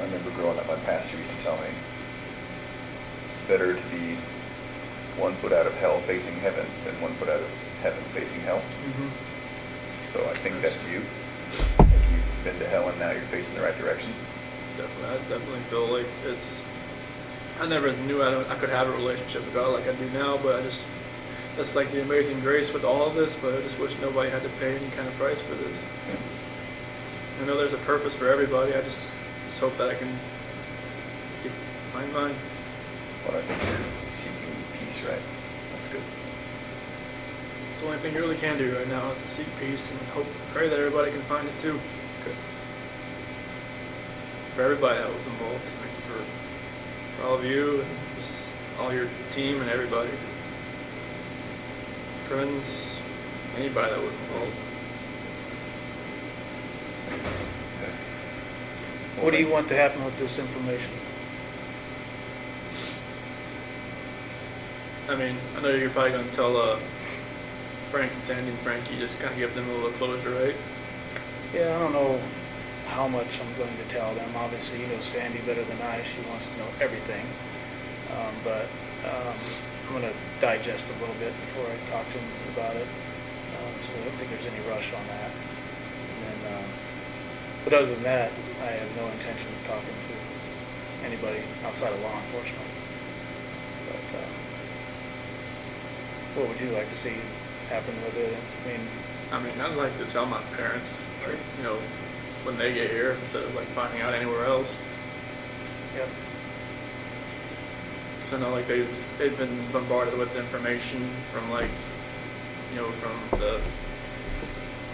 I remember growing up, my pastor used to tell me, it's better to be 1 foot out of hell facing heaven than 1 foot out of heaven facing hell. Mm-hmm. So I think that's you. I think you've been to hell and now you're facing the right direction. Definitely, I definitely feel like I never knew I could have a relationship with God like I do now, but that's like the amazing grace with all of this, but I just wish nobody had to pay any kind of price for this. I know there's a purpose for everybody, I just hope that I can find mine. Well, I think you're seeking peace, right? That's good. It's the only thing you really can do right now is to seek peace and pray that everybody can find it too. Good. For everybody that was involved, like for all of you and just all your team and everybody. Friends, anybody that was involved. What do you want to happen with this information? I mean, I know you're probably going to tell Frank and Sandy and Frankie, just kind of give them a little closure, right? Yeah, I don't know how much I'm going to tell them. Obviously, you know Sandy better than I. She wants to know everything. But I'm going to digest a little bit before I talk to them about it. So I don't think there's any rush on that. And then, but other than that, I have no intention of talking to anybody outside of law enforcement. But what would you like to see happen with it? I mean, I'd like to tell my parents, like, you know, when they get here, instead of like finding out anywhere else. Yep. So I know like they've been bombarded with information from like, you know, from the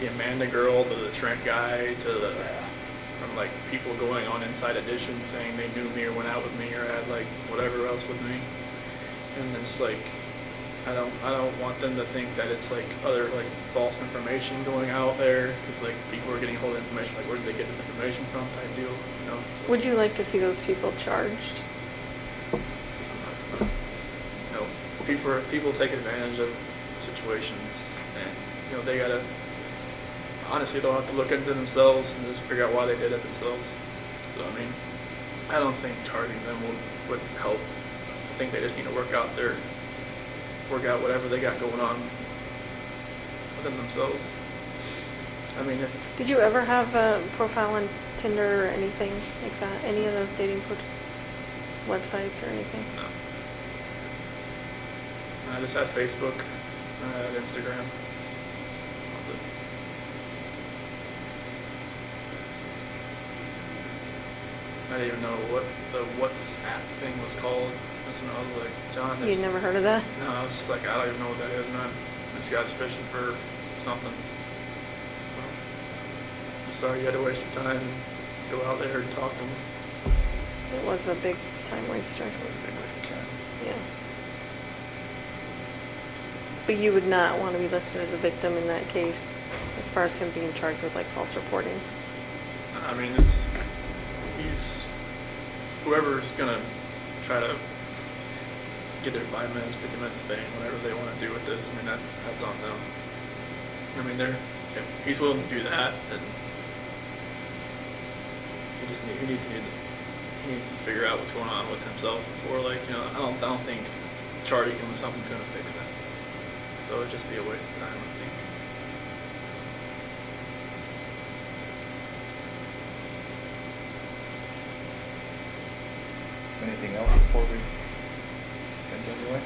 Amanda girl to the Trent guy to from like people going on Inside Edition saying they knew me or went out with me or had like whatever else with me, and it's like I don't want them to think that it's like other like false information going out there, because like people are getting hold of information like where did they get this information from type deal, you know. So, Would you like to see those people charged? you know, people take advantage of situations, and you know they gotta honestly they'll have to look into themselves and just figure out why they did it themselves. So I mean, I don't think charging them would help. I think they just need to work out whatever they got going on within themselves. I mean, Did you ever have a profile on Tinder or anything like that? Any of those dating websites or anything? no. I just had Facebook, I had Instagram. I didn't even know what the WhatsApp thing was called. That's when I was like, John. You'd never heard of that? No, I was just like, I don't even know what that is, man. This guy's fishing for something. So, I'm sorry you had to waste your time and go out there and talk to him. It was a big time waster. It was a big waste of time. Yeah. But you would not want to be listed as a victim in that case, as far as him being charged with like false reporting. I mean, he's whoever's gonna try to get their 5 minutes, 50 minutes of fame, whatever they want to do with this. I mean, that's on them. I mean, if he's willing to do that, then he needs to figure out what's going on with himself before, like, you know, I don't think charging him with something's gonna fix that. So it'd just be a waste of time, I think. Anything else before we send it away?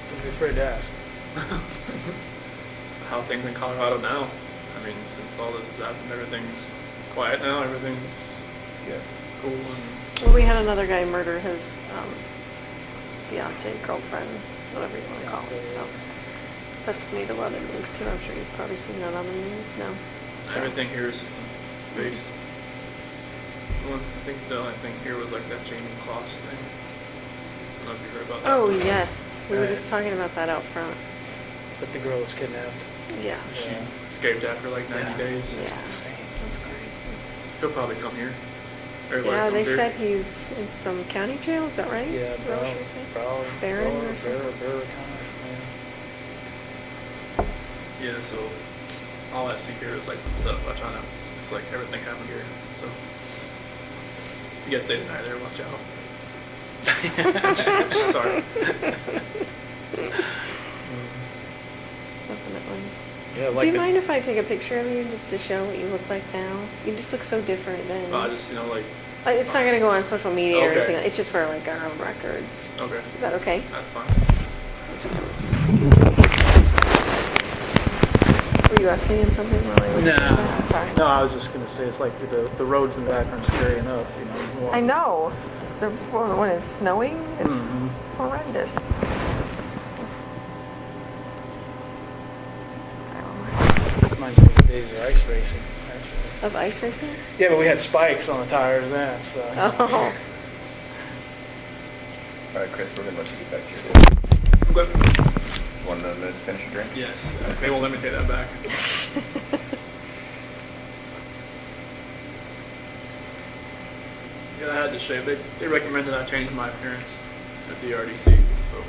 Don't be afraid to ask. How things in Colorado now? I mean, since all this has happened, everything's quiet now. Everything's cool. And Well, we had another guy murder his fiance, girlfriend, whatever you want to call it. So that's made a lot of news too. I'm sure you've probably seen that on the news. No. So, everything here is based. I think the only thing here was like that changing cloths thing. I don't know if you heard about that. Oh yes, we were Right. just talking about that out front. But the girl was kidnapped. Yeah. She escaped after like 90 days. Yeah. Insane. That's crazy. He'll probably come here. Everybody Yeah, comes they here. said he's in some county jail. Is that right? Yeah, Is that what she was saying? Barron or something? Yeah, so all I see here is like stuff. I'm trying to It's like everything happened here. So you guys stay the night there. Watch out. Sorry. Definitely. Yeah, Do you mind if I take a picture of you just to show what you look like now? You just look so different than. Just like. It's not gonna go on social media or Okay. anything. It's just for like our own records. Okay. Is that okay? That's fine. Were you asking him something while I was? No. I'm sorry. No, I was just gonna say it's like the roads in the background scary enough, you know. I know. When it's snowing, it's Mhm. horrendous. Reminds me of the days of ice racing, actually. Of ice racing? Yeah, but we had spikes on the tires then, so. Oh. All right, Chris, we're gonna let you get back to your day. Okay. Want another minute to finish your drink? Yes. They won't let me take that back. Yeah, I had to shave. They recommended I change my appearance at the RDC. So.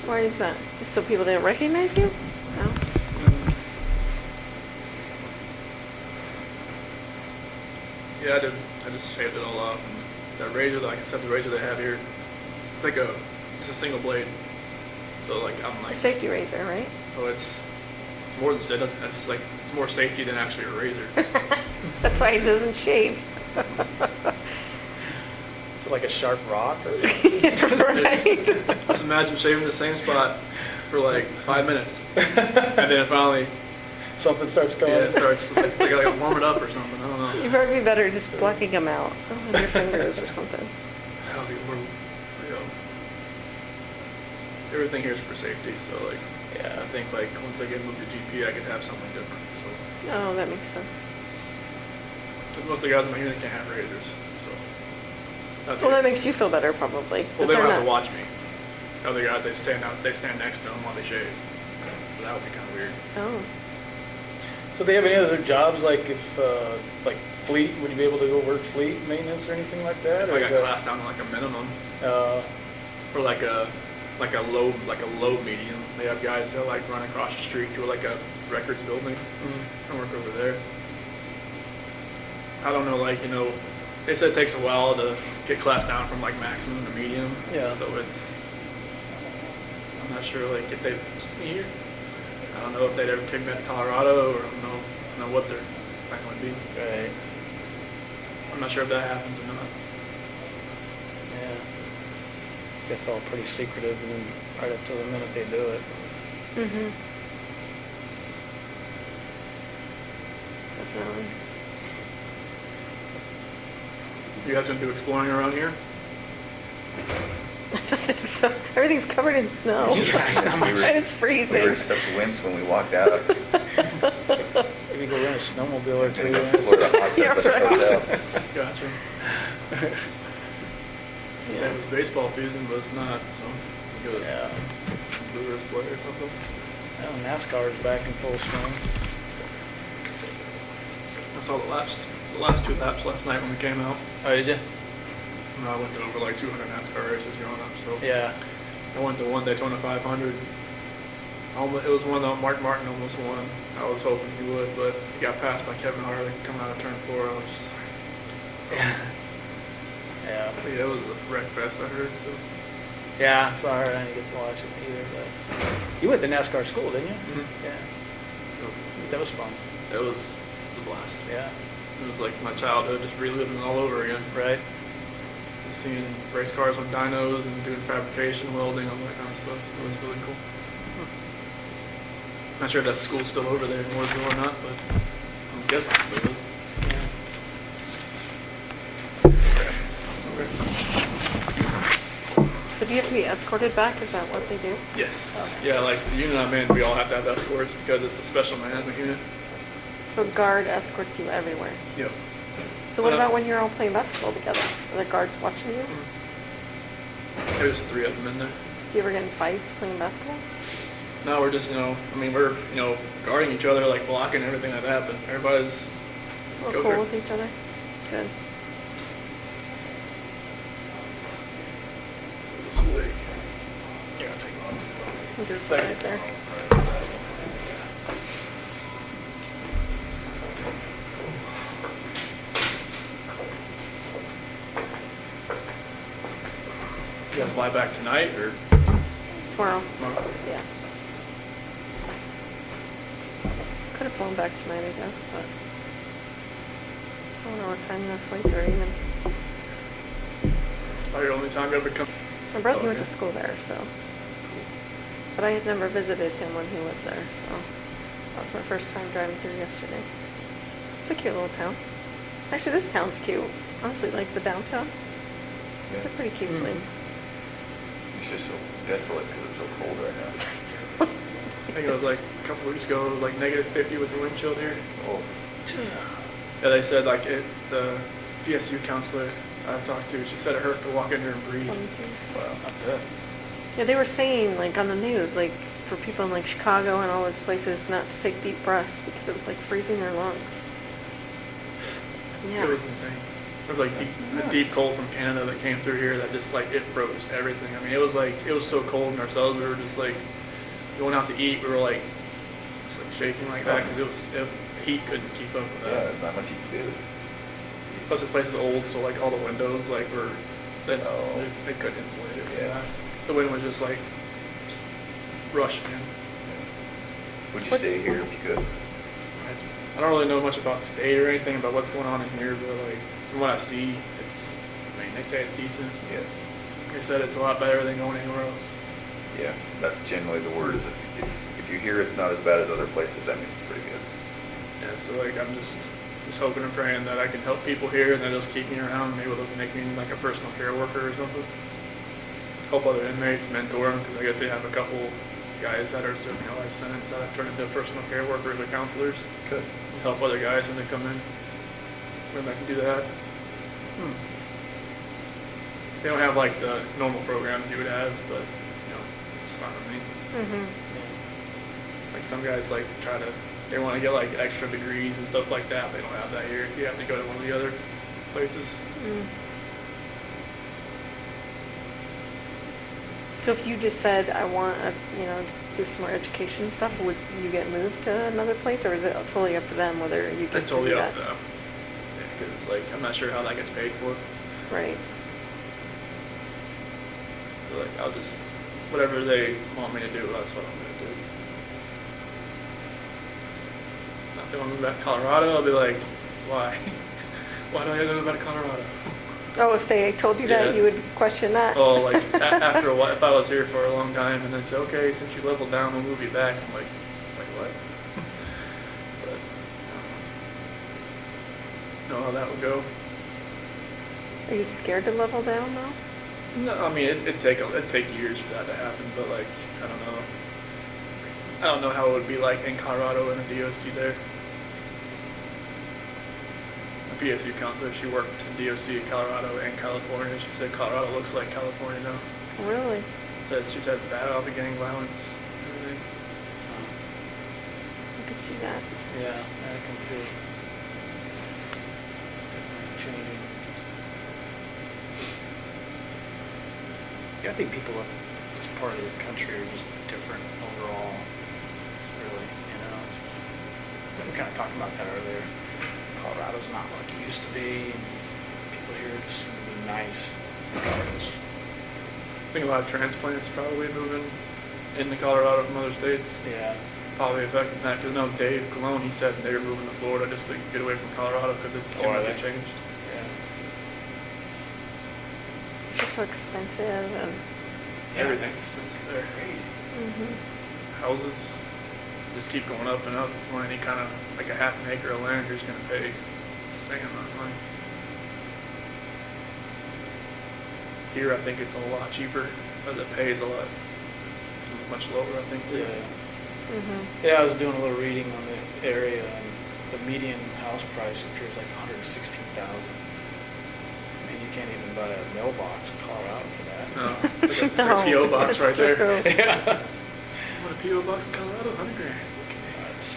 Why is that? Just so people didn't recognize you? No. Yeah, I did. I just shaved it all off. And that razor, like I said, the razor they have here, it's like it's a single blade. So like I'm like, A safety razor, right? oh, it's more than said. It's just like it's more safety than actually a razor. That's why he doesn't shave. Is it like a sharp rock or? Right. Just imagine shaving the same spot for like 5 minutes, and then finally, Something starts going. yeah, it starts. It's like I gotta warm it up or something. I don't know. You'd probably be better just plucking them out with your fingers or something. That'll be more, everything here is for safety. So like, Yeah. I think like once I get moved to GP, I could have something different. So. Oh, that makes sense. Because most of the guys in my unit can't have razors, so. That's Well, it. that makes you feel better, probably. Well, If they they're don't have to not- watch me. Other guys, they stand next to them while they shave. So that would be kind of weird. Oh. So they have any other jobs, like if, like fleet, would you be able to go work fleet maintenance or anything like that? If Or I is got that- classed down to like a minimum, Uh, or like a low medium. They have guys that like run across the street to like a records building and work over there. I don't know, like, they said it takes a while to get class down from like maximum to medium. Yeah. So I'm not sure like if they've kept me here. I don't know if they'd ever take me to Colorado, or I don't know what their plan would be. right. I'm not sure if that happens or not. Yeah. It's all pretty secretive and then right up to the minute they do it. Mm-hmm. Definitely. You guys gonna do exploring around here? I don't think so. Everything's covered in snow. Yes, we were- And it's We freezing. were such wimps when we walked out. Maybe go rent a snowmobile or Gonna two. go explore the hot tub Yeah, at the right. hotel. Gotcha. Yeah. Same as baseball season, but it's not, so we go to Yeah. Brewers play or something. Well, NASCAR's back in full swing. I saw the last 2 laps last night when we came out. Oh, did you? And I went to over like 200 NASCAR races growing up, so Yeah. I went to one Daytona 500. It was one that Mark Martin almost won. I was hoping he would, but he got passed by Kevin Harvick coming out of turn 4. I was just like, Yeah. yeah, it was a wreck fest, I heard. So Yeah, it's hard. I didn't get to watch it either. But you went to NASCAR school, didn't you? Mhm. Yeah. That was fun. it was a blast. Yeah. It was like my childhood, just reliving it all over again. Right. Just seeing race cars with dynos and doing fabrication, welding, all that kind of stuff. It was really cool. Not sure if that school's still over there in Mooresville or not, but I'm guessing it still is. Okay. So do you have to be escorted back? Is that what they do? Yes. Okay. Yeah, like the unit I'm in, we all have to have escorts because it's a special management unit. So guard escorts you everywhere. Yep. So what about when you're all playing basketball together? Are there guards watching you? There's 3 of them in there. Do you ever get in fights playing basketball? No, we're just, we're, guarding each other, like blocking everything like that, but everybody's We're go cool for it. with each other? Good. This way. Yeah, I'll take one. There's one right there. fly back tonight or Tomorrow. tomorrow? Yeah. Could have flown back tonight, I guess, but I don't know what time the flights are even. It's probably the only time you ever come. My brother Oh, went yeah. to school there, so. But I had never visited him when he lived there, so that was my first time driving through yesterday. It's a cute little town. Actually, this town's cute. Honestly, like the downtown. It's a Yeah. pretty cute place. It's just so desolate because it's so cold right now. I think it was like a couple weeks ago. It was like -50 with the wind chill here. Oh, Yeah, they said like the PSU counselor I talked to, she said it hurt to walk in here and breathe. 22. wow. Not bad. Yeah, they were saying like on the news, like for people in like Chicago and all those places, not to take deep breaths because it was like freezing their lungs. Yeah. It was insane. It was like a deep cold from Canada that came through here that just like it froze everything. I mean, it was so cold in ourselves. We were just like going out to eat. We were like just like shaking like that because heat couldn't keep up with Yeah, that. there's not much you can do. Plus, this place is old, so like all the windows like were Oh. they couldn't insulate it. Yeah. The wind was just like just rushing in. Would you What- stay here if you could? I don't really know much about the state or anything about what's going on in here, but like from what I see, I mean, they say it's decent. Yeah. Like I said, it's a lot better than going anywhere else. Yeah, that's generally the word. Is if you hear it's not as bad as other places, that means it's pretty good. Yeah, so like I'm just hoping and praying that I can help people here and that they'll just keep me around. Maybe they'll make me like a personal care worker or something. Help other inmates, mentor them, because I guess they have a couple guys that are serving a life sentence that have turned into personal care workers or counselors. Good. Help other guys when they come in. When I can do that. They don't have like the normal programs you would have, but you know, it's fine with me. Mm-hmm. Like some guys like they want to get like extra degrees and stuff like that. They don't have that here. You have to go to one of the other places. Mm. So if you just said, I want to, do some more education stuff, would you get moved to another place, or is it totally up to them whether you get It's to totally do up that? to them. Because like I'm not sure how that gets paid for. Right. So like I'll just whatever they want me to do, that's what I'm gonna do. If they want to move back to Colorado, I'll be like, why? Why do I have to move back to Colorado? Oh, if they told you that, Yeah. you would question that? Well, like after a while, if I was here for a long time and then say, okay, since you leveled down, we'll move you back. I'm like what? But know how that would go. Are you scared to level down though? No, I mean it'd take years for that to happen, but like I don't know how it would be like in Colorado in a DOC there. A PSU counselor, she worked in DOC in Colorado and California. She said Colorado looks like California now. Really? She says bad about the gang violence and everything. I could see that. Yeah, I can too. Definitely changing. Yeah, I think people in this part of the country are just different overall. It's really, we kind of talked about that earlier. Colorado's not like it used to be. And people here just seem to be nice. Regardless. I think a lot of transplants probably moving into Colorado from other states. Yeah. Probably affecting that. Because no, Dave Colon, he said they were moving to Florida just to get away from Colorado because it's too Oh, are much they? changed. Yeah. It's just so expensive and. Everything's expensive there. Mm-hmm. Houses just keep going up and up. For any kind of like a half an acre of land, you're just gonna pay insane amount of money. Here, I think it's a lot cheaper, but the pay is it's much lower, I think, too. Yeah. Mm-hmm. Yeah, I was doing a little reading on the area, and the median house price up here is like $116,000. I mean, you can't even buy a mailbox in Colorado for that. No, like a No, PO box that's right there. true. Yeah. What, a PO box in Colorado? $100,000. Nuts.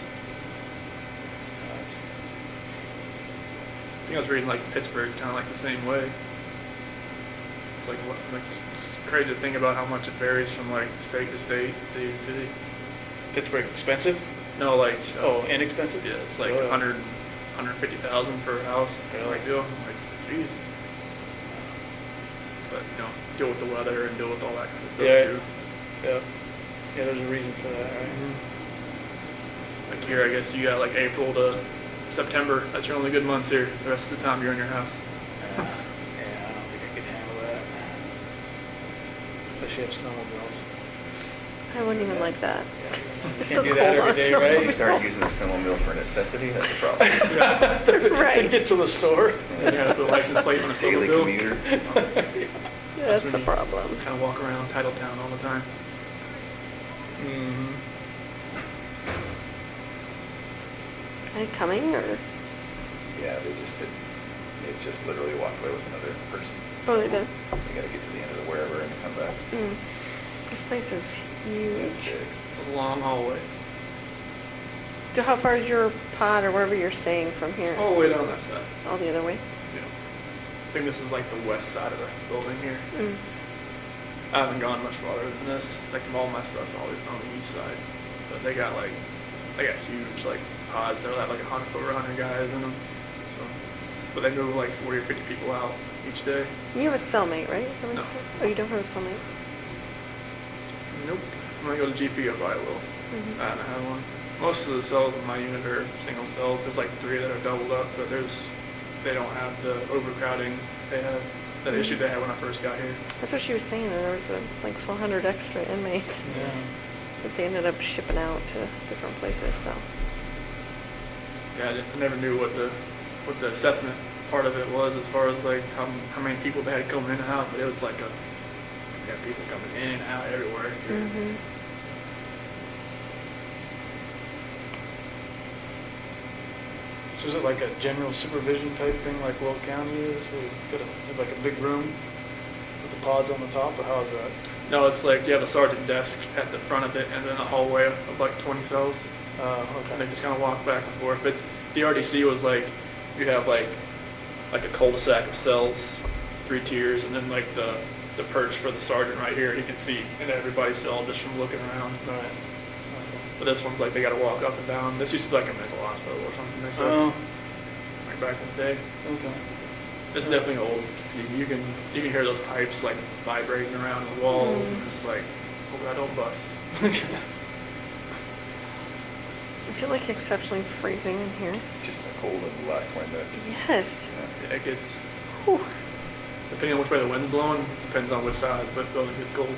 I think I was reading like Pittsburgh, kind of like the same way. It's like it's crazy to think about how much it varies from like state to state, city to city. Pittsburgh expensive? No, like Oh, inexpensive? yeah, it's like Oh, yeah. 150,000 per house. Really? Like deal. I'm like, geez. But deal with the weather and deal with all that kind of stuff Yeah. too. Yep. Yeah, there's a reason for that, right? Like here, I guess you got like April to September. That's your only good months here. The rest of the time you're in your house. Yeah, I don't think I could handle that. Especially if snowmobiles. I wouldn't even like that. Yeah, you It's can't still do that cold every on day, snow. right? If you start using the snowmobile for necessity, that's a problem. To Right. get to the store. And you gotta put a license plate on a Daily snowmobile. commuter. Yeah, that's a problem. Kind of walk around Titletown all the time. Mm-hmm. Are they coming or? Yeah, they just literally walked away with another person. Oh, they did. They gotta get to the end of the wherever and come back. Mm. This place is It's huge. big. It's a long hallway. So how far is your pod or wherever you're staying from here? All the way down that side. All the other way? Yeah. I think this is like the west side of the building here. Mm. I haven't gone much farther than this. Like all my stuff's always on the east side. But they got huge like pods. They'll have like 100 guys in them. So, but they move like 40 or 50 people out each day. You have a cellmate, right? Somebody No. said? Oh, you don't have a cellmate? Nope. When I go to GP, I probably will. Mhm. I haven't had one. Most of the cells in my unit are single cells. There's like 3 that are doubled up, but they don't have the overcrowding they have. That issue they had when I first got here. That's what she was saying, that there was like 400 extra inmates Yeah. that they ended up shipping out to different places, so. Yeah, I never knew what the assessment part of it was as far as like how many people they had coming in and out, but it was like people coming in and out everywhere. Mm-hmm. So is it like a general supervision type thing like Will County is? Where you have like a big room with the pods on the top, or how is that? No, it's like you have a sergeant desk at the front of it and then a hallway of like 20 cells. And they Okay. just kind of walk back and forth. The RDC was like, you have like a cul-de-sac of cells, 3 tiers, and then like the perch for the sergeant right here, he can see into everybody's cell just from looking around. All right. But this one's like they got to walk up and down. This used to be like a mental hospital or something. They said Oh, like back in the day. okay. It's definitely old. You can hear those pipes like vibrating around the walls, Mm. and it's like, hope I don't bust. Is it like exceptionally freezing in here? Just got cold in the last 20 minutes. Yes. Yeah. It gets, Whew. depending on which way the wind's blowing, depends on which side, but the building gets cold.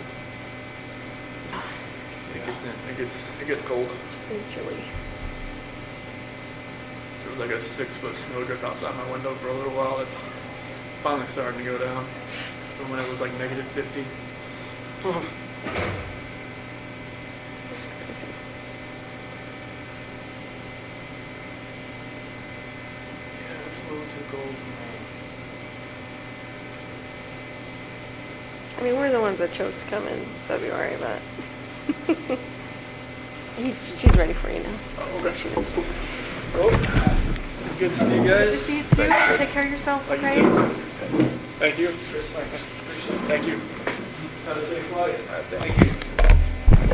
It gets cold. It's pretty chilly. There was like a 6-foot snowdrift outside my window for a little while. It's finally starting to go down. So when it was like negative 50. It's crazy. Yeah, it's a little too cold for me. I mean, we're the ones that chose to come in February, but she's ready for you now. Oh, There she is. Well, it's good to see you guys. Good to see you too. Take care of yourself, Thank you okay? too. Thank you. Thank you. Have a safe flight. Thank you.